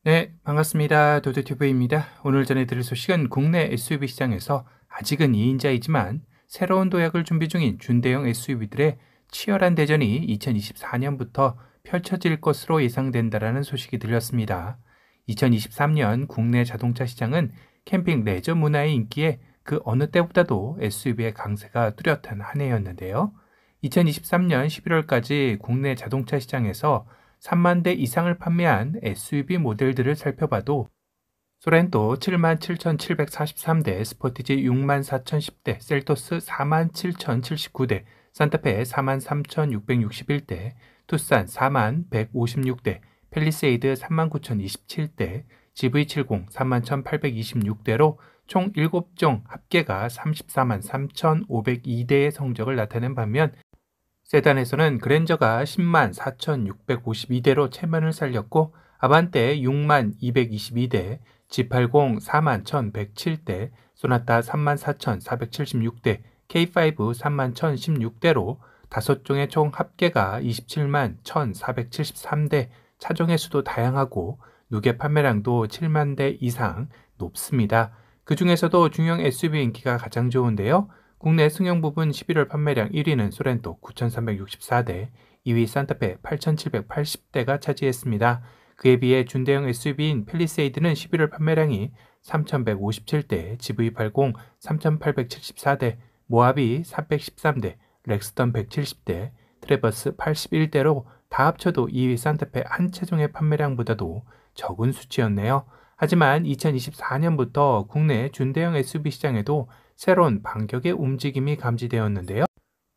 네, 반갑습니다. 도드튜브입니다. 오늘 전해드릴 소식은 국내 SUV 시장에서 아직은 2인자이지만 새로운 도약을 준비 중인 준대형 SUV들의 치열한 대전이 2024년부터 펼쳐질 것으로 예상된다라는 소식이 들렸습니다. 2023년 국내 자동차 시장은 캠핑 레저 문화의 인기에 그 어느 때보다도 SUV의 강세가 뚜렷한 한 해였는데요. 2023년 11월까지 국내 자동차 시장에서 3만 대 이상을 판매한 SUV 모델들을 살펴봐도 소렌토 77,743대, 스포티지 64,010대, 셀토스 47,079대, 산타페 43,661대, 투싼 41,156대, 팰리세이드 39,027대, GV70 31,826대로 총 7종 합계가 34만 3,502대의 성적을 나타낸 반면 세단에서는 그랜저가 10만 4,652대로 체면을 살렸고 아반떼 6만 222대, G80 4만 1,107대, 소나타 3만 4,476대, K5 3만 1,016대로 5종의 총 합계가 27만 1,473대, 차종의 수도 다양하고 누계 판매량도 7만 대 이상 높습니다. 그 중에서도 중형 SUV 인기가 가장 좋은데요. 국내 승용 부분 11월 판매량 1위는 소렌토 9,364대, 2위 산타페 8,780대가 차지했습니다. 그에 비해 준대형 SUV인 팰리세이드는 11월 판매량이 3,157대, GV80 3,874대, 모하비 413대, 렉스턴 170대, 트래버스 81대로 다 합쳐도 2위 산타페 한 차종의 판매량보다도 적은 수치였네요. 하지만 2024년부터 국내 준대형 SUV 시장에도 새로운 반격의 움직임이 감지되었는데요.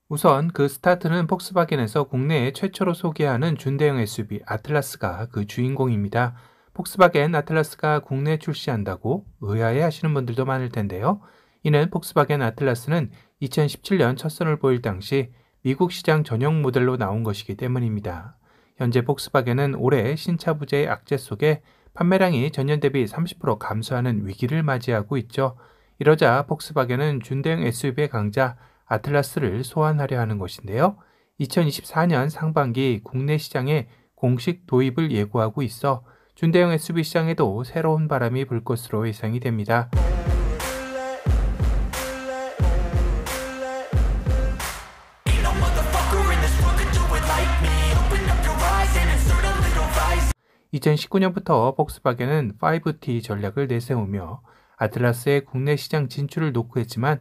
우선 그 스타트는 폭스바겐에서 국내에 최초로 소개하는 준대형 SUV 아틀라스가 그 주인공입니다. 폭스바겐 아틀라스가 국내에 출시한다고 의아해 하시는 분들도 많을 텐데요. 이는 폭스바겐 아틀라스는 2017년 첫 선을 보일 당시 미국 시장 전용 모델로 나온 것이기 때문입니다. 현재 폭스바겐은 올해 신차 부재의 악재 속에 판매량이 전년 대비 30% 감소하는 위기를 맞이하고 있죠. 이러자 폭스바겐은 준대형 SUV의 강자 아틀라스를 소환하려 하는 것인데요. 2024년 상반기 국내 시장에 공식 도입을 예고하고 있어 준대형 SUV 시장에도 새로운 바람이 불 것으로 예상이 됩니다. (2019년부터) 폭스바겐은 5T 전략을 내세우며 아틀라스의 국내 시장 진출을 녹화했지만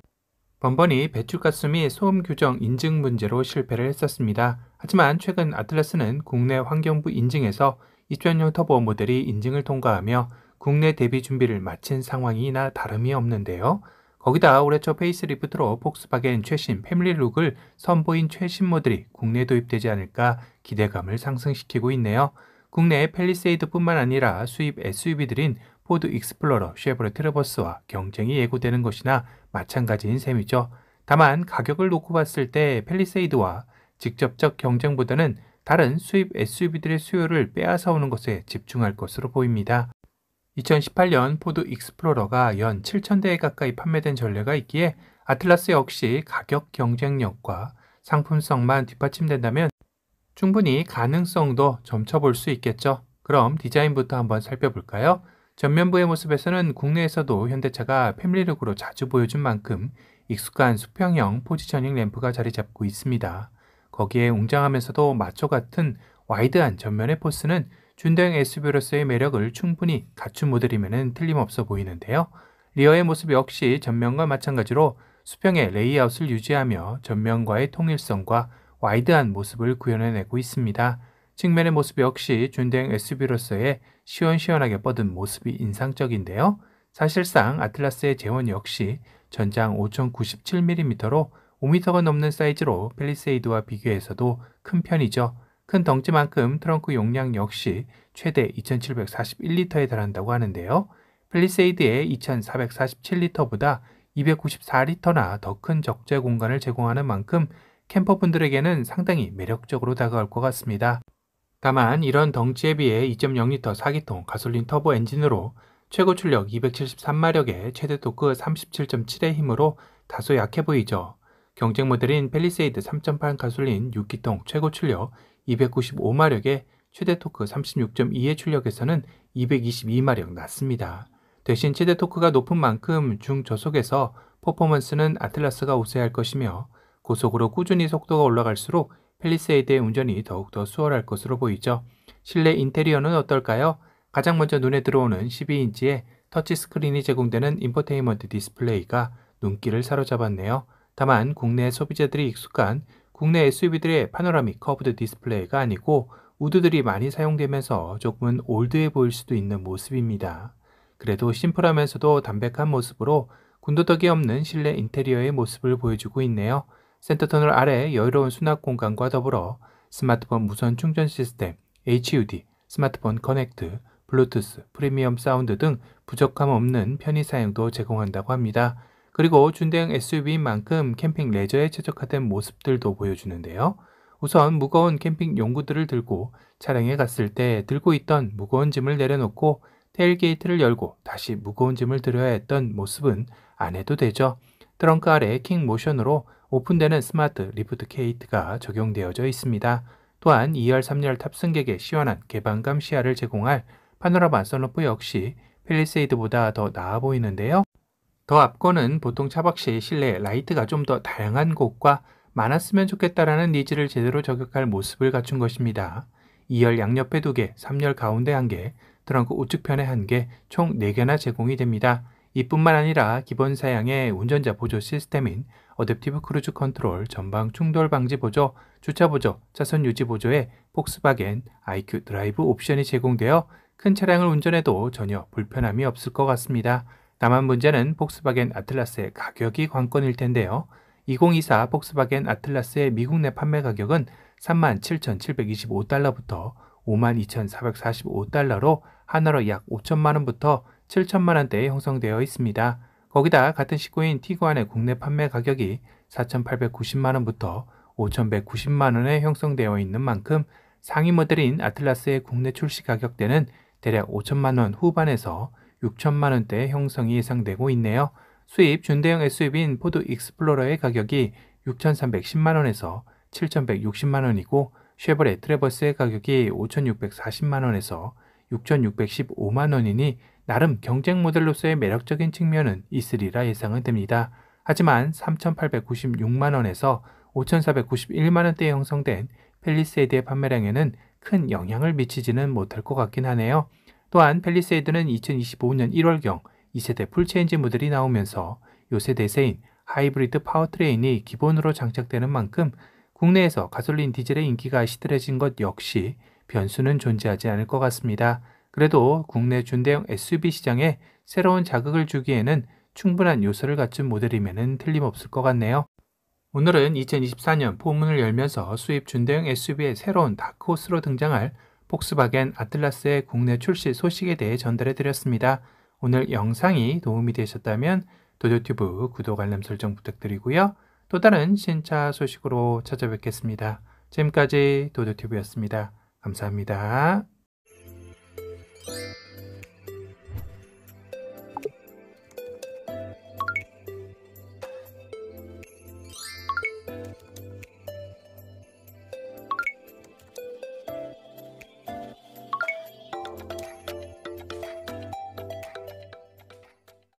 번번이 배출가스 및 소음 규정 인증 문제로 실패를 했었습니다. 하지만 최근 아틀라스는 국내 환경부 인증에서 2000년 터보 모델이 인증을 통과하며 국내 대비 준비를 마친 상황이나 다름이 없는데요. 거기다 올해 초 페이스리프트로 폭스바겐 최신 패밀리룩을 선보인 최신 모델이 국내에 도입되지 않을까 기대감을 상승시키고 있네요. 국내 팰리세이드뿐만 아니라 수입 SUV들인 포드 익스플로러, 쉐보레 트래버스와 경쟁이 예고되는 것이나 마찬가지인 셈이죠. 다만 가격을 놓고 봤을 때 팰리세이드와 직접적 경쟁보다는 다른 수입 SUV들의 수요를 빼앗아오는 것에 집중할 것으로 보입니다. 2018년 포드 익스플로러가 연 7,000대 가까이 판매된 전례가 있기에 아틀라스 역시 가격 경쟁력과 상품성만 뒷받침된다면 충분히 가능성도 점쳐볼 수 있겠죠. 그럼 디자인부터 한번 살펴볼까요? 전면부의 모습에서는 국내에서도 현대차가 패밀리룩으로 자주 보여준 만큼 익숙한 수평형 포지셔닝 램프가 자리 잡고 있습니다. 거기에 웅장하면서도 마초 같은 와이드한 전면의 포스는 준대형 SUV로서의 매력을 충분히 갖춘 모델이면 틀림없어 보이는데요. 리어의 모습 역시 전면과 마찬가지로 수평의 레이아웃을 유지하며 전면과의 통일성과 와이드한 모습을 구현해내고 있습니다. 측면의 모습 역시 준대형 SUV로서의 시원시원하게 뻗은 모습이 인상적인데요. 사실상 아틀라스의 제원 역시 전장 5,097mm로 5m가 넘는 사이즈로 팰리세이드와 비교해서도 큰 편이죠. 큰 덩치만큼 트렁크 용량 역시 최대 2,741리터에 달한다고 하는데요. 팰리세이드의 2,447리터보다 294리터나 더 큰 적재 공간을 제공하는 만큼 캠퍼분들에게는 상당히 매력적으로 다가올 것 같습니다. 다만 이런 덩치에 비해 2.0리터 4기통 가솔린 터보 엔진으로 최고 출력 273마력에 최대 토크 37.7의 힘으로 다소 약해 보이죠. 경쟁 모델인 팰리세이드 3.8 가솔린 6기통 최고 출력 295마력에 최대 토크 36.2의 출력에서는 222마력 낮습니다. 대신 최대 토크가 높은 만큼 중저속에서 퍼포먼스는 아틀라스가 우세할 것이며 고속으로 꾸준히 속도가 올라갈수록 팰리세이드의 운전이 더욱더 수월할 것으로 보이죠. 실내 인테리어는 어떨까요? 가장 먼저 눈에 들어오는 12인치의 터치스크린이 제공되는 인포테인먼트 디스플레이가 눈길을 사로잡았네요. 다만 국내 소비자들이 익숙한 국내 SUV들의 파노라믹 커브드 디스플레이가 아니고 우드들이 많이 사용되면서 조금은 올드해 보일 수도 있는 모습입니다. 그래도 심플하면서도 담백한 모습으로 군더더기 없는 실내 인테리어의 모습을 보여주고 있네요. 센터터널 아래 여유로운 수납 공간과 더불어 스마트폰 무선 충전 시스템, HUD, 스마트폰 커넥트, 블루투스, 프리미엄 사운드 등 부족함 없는 편의 사용도 제공한다고 합니다. 그리고 준대형 SUV인 만큼 캠핑 레저에 최적화된 모습들도 보여주는데요. 우선 무거운 캠핑 용구들을 들고 차량에 갔을 때 들고 있던 무거운 짐을 내려놓고 테일게이트를 열고 다시 무거운 짐을 들여야 했던 모습은 안 해도 되죠. 트렁크 아래 킹 모션으로 오픈되는 스마트 리프트 게이트가 적용되어져 있습니다. 또한 2열, 3열 탑승객의 시원한 개방감 시야를 제공할 파노라마 선루프 역시 팰리세이드보다 더 나아 보이는데요. 더 앞거는 보통 차박 시 실내 라이트가 좀 더 다양한 곳과 많았으면 좋겠다라는 니즈를 제대로 저격할 모습을 갖춘 것입니다. 2열 양옆에 2개, 3열 가운데 1개, 트렁크 우측편에 1개, 총 4개나 제공이 됩니다. 이뿐만 아니라 기본 사양의 운전자 보조 시스템인 어댑티브 크루즈 컨트롤, 전방 충돌 방지 보조, 주차 보조, 차선 유지 보조에 폭스바겐 IQ 드라이브 옵션이 제공되어 큰 차량을 운전해도 전혀 불편함이 없을 것 같습니다. 다만 문제는 폭스바겐 아틀라스의 가격이 관건일 텐데요. 2024 폭스바겐 아틀라스의 미국 내 판매 가격은 37,725달러부터 52,445달러로 하나로 약 5천만 원부터 7천만 원대에 형성되어 있습니다. 거기다 같은 시구인 티구안의 국내 판매 가격이 4,890만 원부터 5,190만 원에 형성되어 있는 만큼 상위 모델인 아틀라스의 국내 출시 가격대는 대략 5천만 원 후반에서 6천만 원대의 형성이 예상되고 있네요. 수입 준대형 SUV인 포드 익스플로러의 가격이 6,310만 원에서 7,160만 원이고 쉐보레 트래버스의 가격이 5,640만 원에서 6,615만 원이니 나름 경쟁 모델로서의 매력적인 측면은 있으리라 예상은 됩니다. 하지만 3,896만 원에서 5,491만 원대에 형성된 팰리세이드의 판매량에는 큰 영향을 미치지는 못할 것 같긴 하네요. 또한 팰리세이드는 2025년 1월경 2세대 풀체인지 모델이 나오면서 요새 대세인 하이브리드 파워트레인이 기본으로 장착되는 만큼 국내에서 가솔린 디젤의 인기가 시들해진 것 역시 변수는 존재하지 않을 것 같습니다. 그래도 국내 준대형 SUV 시장에 새로운 자극을 주기에는 충분한 요소를 갖춘 모델임에는 틀림없을 것 같네요. 오늘은 2024년 포문을 열면서 수입 준대형 SUV의 새로운 다크호스로 등장할 폭스바겐 아틀라스의 국내 출시 소식에 대해 전달해 드렸습니다. 오늘 영상이 도움이 되셨다면 도도튜브 구독 알람 설정 부탁드리고요. 또 다른 신차 소식으로 찾아뵙겠습니다. 지금까지 도도튜브였습니다. 감사합니다.